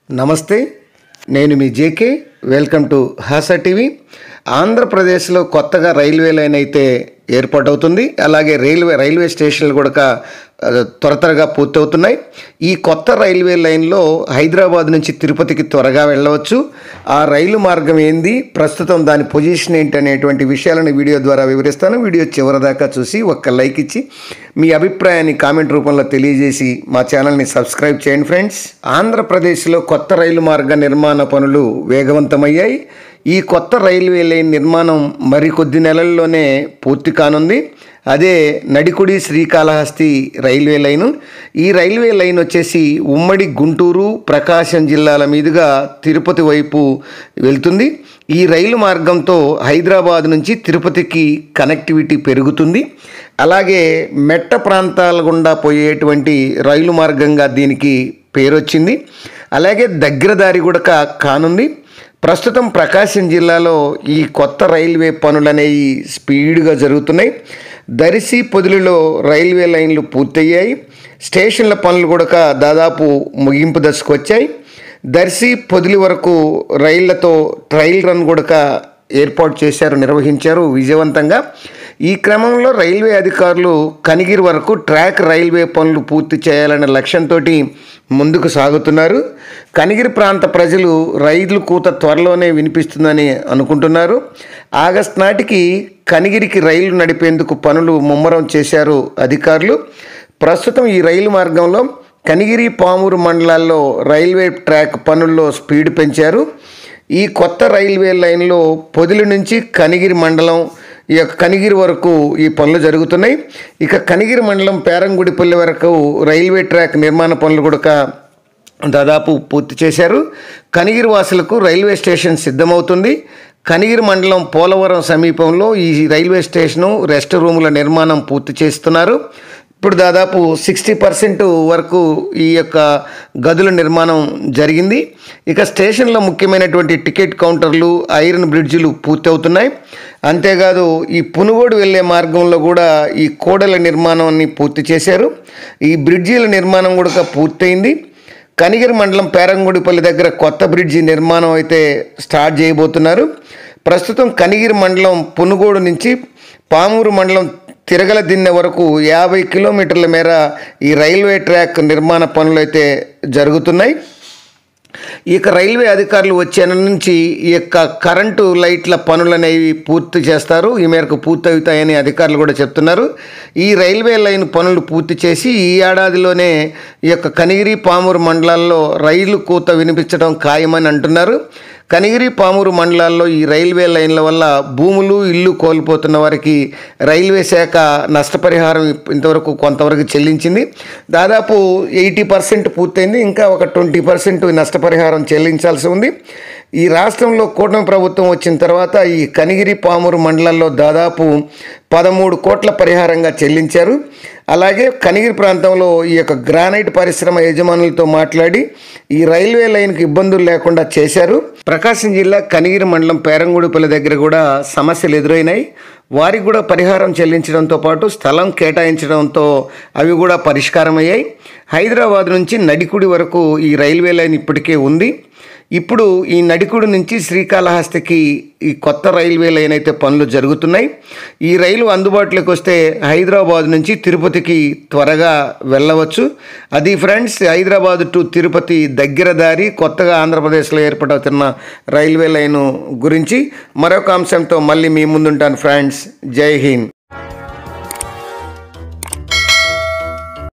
నమస్తే, నేను మీ JK. Welcome to Hasa TV. ఆంధ్రప్రదేశ్లో కొత్తగా రైల్వే లైన్ అయితే ఏర్పాటవుతుంది. అలాగే రైల్వే స్టేషన్లు కూడా త్వరగా పూర్తవుతున్నాయి. ఈ కొత్త రైల్వే లైన్లో హైదరాబాద్ నుంచి తిరుపతికి త్వరగా వెళ్ళవచ్చు. ఆ రైలు మార్గం ఏంది, ప్రస్తుతం దాని పొజిషన్ ఏంటి అనేటువంటి విషయాలను వీడియో ద్వారా వివరిస్తాను. వీడియో చివరిదాకా చూసి ఒక్క లైక్ ఇచ్చి మీ అభిప్రాయాన్ని కామెంట్ రూపంలో తెలియజేసి మా ఛానల్ని సబ్స్క్రైబ్ చేయండి ఫ్రెండ్స్. ఆంధ్రప్రదేశ్లో కొత్త రైలు మార్గ నిర్మాణ పనులు వేగవంతమయ్యాయి. ఈ కొత్త రైల్వే లైన్ నిర్మాణం మరికొద్ది నెలల్లోనే పూర్తి కానుంది. అదే నడికుడి శ్రీకాళహస్తి రైల్వే లైను. ఈ రైల్వే లైన్ వచ్చేసి ఉమ్మడి గుంటూరు, ప్రకాశం జిల్లాల మీదుగా తిరుపతి వైపు వెళ్తుంది. ఈ రైలు మార్గంతో హైదరాబాద్ నుంచి తిరుపతికి కనెక్టివిటీ పెరుగుతుంది. అలాగే మెట్ట ప్రాంతాల గుండా పోయేటువంటి రైలు మార్గంగా దీనికి పేరొచ్చింది. అలాగే దగ్గర దారి కూడా కానుంది. ప్రస్తుతం ప్రకాశం జిల్లాలో ఈ కొత్త రైల్వే పనులు అనేవి స్పీడ్గా జరుగుతున్నాయి. దర్శి పొదిలిలో రైల్వే లైన్లు పూర్తయ్యాయి. స్టేషన్ల పనులు కూడా దాదాపు ముగింపు దశకు వచ్చాయి. దర్శి పొదిలి వరకు రైళ్లతో ట్రయల్ రన్ కూడా ఏర్పాటు నిర్వహించారు విజయవంతంగా. ఈ క్రమంలో రైల్వే అధికారులు కనిగిరి వరకు ట్రాక్ రైల్వే పనులు పూర్తి చేయాలనే లక్ష్యంతో ముందుకు సాగుతున్నారు. కనిగిరి ప్రాంత ప్రజలు రైలు కూత త్వరలోనే వినిపిస్తుందని అనుకుంటున్నారు. ఆగస్టు నాటికి కనిగిరికి రైలు నడిపేందుకు పనులు ముమ్మరం చేశారు అధికారులు. ప్రస్తుతం ఈ రైలు మార్గంలో కనిగిరి, పామూరు మండలాల్లో రైల్వే ట్రాక్ పనుల్లో స్పీడ్ పెంచారు. ఈ కొత్త రైల్వే లైన్లో పొదిలి నుంచి కనిగిరి మండలం, ఈ యొక్క కనిగిరి వరకు ఈ పనులు జరుగుతున్నాయి. ఇక కనిగిరి మండలం పేరంగుడిపల్లి వరకు రైల్వే ట్రాక్ నిర్మాణ పనులు కూడా దాదాపు పూర్తి చేశారు. కనిగిరి వాసులకు రైల్వే స్టేషన్ సిద్ధమవుతుంది. కనిగిరి మండలం పోలవరం సమీపంలో ఈ రైల్వే స్టేషను, రెస్ట్ రూముల నిర్మాణం పూర్తి చేస్తున్నారు. ఇప్పుడు దాదాపు 60% వరకు ఈ యొక్క గదుల నిర్మాణం జరిగింది. ఇక స్టేషన్లో ముఖ్యమైనటువంటి టికెట్ కౌంటర్లు, ఐరన్ బ్రిడ్జిలు పూర్తవుతున్నాయి. అంతేకాదు ఈ పునుగోడు వెళ్ళే మార్గంలో కూడా ఈ కోడల నిర్మాణాన్ని పూర్తి చేశారు. ఈ బ్రిడ్జీల నిర్మాణం కూడా పూర్తయింది. కనిగిరి మండలం పేరంగుడిపల్లి దగ్గర కొత్త బ్రిడ్జి నిర్మాణం అయితే స్టార్ట్ చేయబోతున్నారు. ప్రస్తుతం కనిగిరి మండలం పునుగోడు నుంచి పామూరు మండలం తిరగల దిన్నె వరకు 50 కిలోమీటర్ల మేర ఈ రైల్వే ట్రాక్ నిర్మాణ పనులు అయితే జరుగుతున్నాయి. ఇక రైల్వే అధికారులు వచ్చే నుంచి ఈ యొక్క కరెంటు లైట్ల పనులు అనేవి పూర్తి చేస్తారు. ఈ మేరకు పూర్తి అవుతాయని అధికారులు కూడా చెప్తున్నారు. ఈ రైల్వే లైన్ పనులు పూర్తి చేసి ఈ ఏడాదిలోనే ఈ యొక్క కనిగిరి, పామూరు మండలాల్లో రైలు కూత వినిపించడం ఖాయమని అంటున్నారు. కనిగిరి, పామూరు మండలాల్లో ఈ రైల్వే లైన్ల వల్ల భూములు, ఇల్లు కోల్పోతున్న వారికి రైల్వే శాఖ నష్టపరిహారం ఇంతవరకు కొంతవరకు చెల్లించింది. దాదాపు 80% పూర్తయింది. ఇంకా ఒక 20% నష్టపరిహారం చెల్లించాల్సి ఉంది. ఈ రాష్ట్రంలో కూటమి ప్రభుత్వం వచ్చిన తర్వాత ఈ కనిగిరి, పామూరు మండలాల్లో దాదాపు 13 కోట్ల పరిహారంగా చెల్లించారు. అలాగే కనిగిరి ప్రాంతంలో ఈ యొక్క గ్రానైట్ పరిశ్రమ యజమానులతో మాట్లాడి ఈ రైల్వే లైన్కి ఇబ్బందులు లేకుండా చేశారు. ప్రకాశం జిల్లా కనిగిరి మండలం పేరంగుడిపల్లి దగ్గర కూడా సమస్యలు ఎదురైనాయి. వారికి కూడా పరిహారం చెల్లించడంతో పాటు స్థలం కేటాయించడంతో అవి కూడా పరిష్కారం అయ్యాయి. హైదరాబాద్ నుంచి నడికుడి వరకు ఈ రైల్వే లైన్ ఇప్పటికే ఉంది. ఇప్పుడు ఈ నడికుడి నుంచి శ్రీకాళహస్తికి ఈ కొత్త రైల్వే లైన్ అయితే పనులు జరుగుతున్నాయి. ఈ రైలు అందుబాటులోకి వస్తే హైదరాబాద్ నుంచి తిరుపతికి త్వరగా వెళ్ళవచ్చు. అది ఫ్రెండ్స్, హైదరాబాద్ టు తిరుపతి దగ్గర దారి కొత్తగా ఆంధ్రప్రదేశ్లో ఏర్పడుతున్న రైల్వే లైను గురించి మరొక అంశంతో మళ్ళీ మీ ముందుంటాను ఫ్రెండ్స్. జై హింద్.